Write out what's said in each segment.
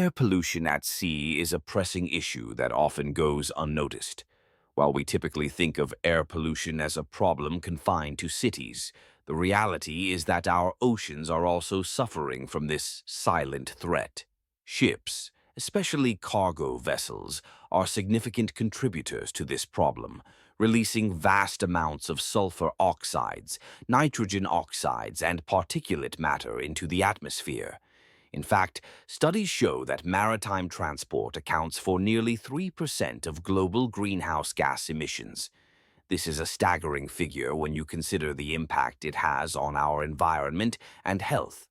Air pollution at sea is a pressing issue that often goes unnoticed. While we typically think of air pollution as a problem confined to cities, the reality is that our oceans are also suffering from this silent threat. Ships, especially cargo vessels, are significant contributors to this problem, releasing vast amounts of sulfur oxides, nitrogen oxides, and particulate matter into the atmosphere. In fact, studies show that maritime transport accounts for nearly 3% of global greenhouse gas emissions. This is a staggering figure when you consider the impact it has on our environment and health.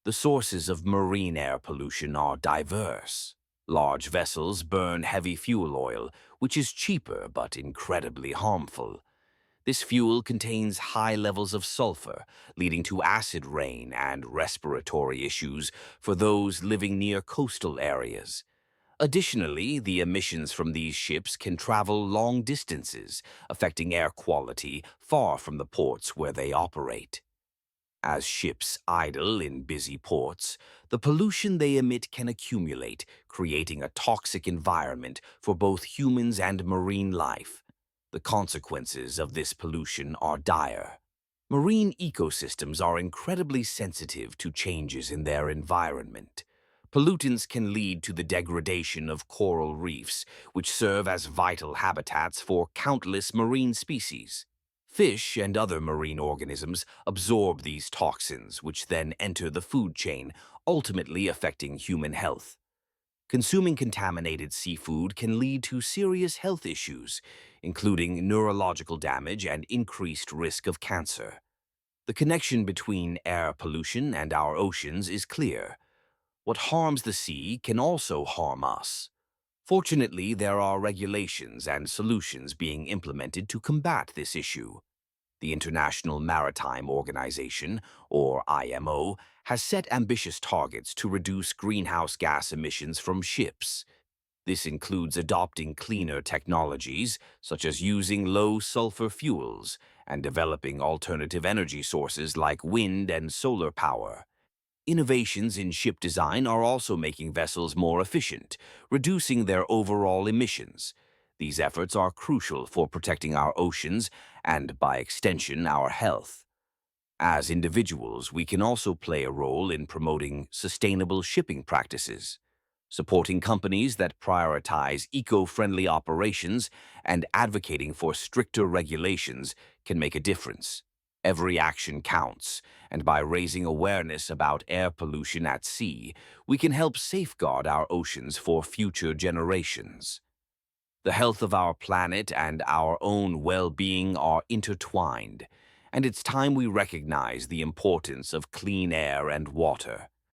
The sources of marine air pollution are diverse. Large vessels burn heavy fuel oil, which is cheaper but incredibly harmful. This fuel contains high levels of sulfur, leading to acid rain and respiratory issues for those living near coastal areas. Additionally, the emissions from these ships can travel long distances, affecting air quality far from the ports where they operate. As ships idle in busy ports, the pollution they emit can accumulate, creating a toxic environment for both humans and marine life. The consequences of this pollution are dire. Marine ecosystems are incredibly sensitive to changes in their environment. Pollutants can lead to the degradation of coral reefs, which serve as vital habitats for countless marine species. Fish and other marine organisms absorb these toxins, which then enter the food chain, ultimately affecting human health. Consuming contaminated seafood can lead to serious health issues, including neurological damage and increased risk of cancer. The connection between air pollution and our oceans is clear. What harms the sea can also harm us. Fortunately, there are regulations and solutions being implemented to combat this issue. The International Maritime Organization, or IMO, has set ambitious targets to reduce greenhouse gas emissions from ships. This includes adopting cleaner technologies, such as using low-sulfur fuels, and developing alternative energy sources like wind and solar power. Innovations in ship design are also making vessels more efficient, reducing their overall emissions. These efforts are crucial for protecting our oceans and, by extension, our health. As individuals, we can also play a role in promoting sustainable shipping practices. Supporting companies that prioritize eco-friendly operations and advocating for stricter regulations can make a difference. Every action counts, and by raising awareness about air pollution at sea, we can help safeguard our oceans for future generations. The health of our planet and our own well-being are intertwined, and it's time we recognize the importance of clean air and water.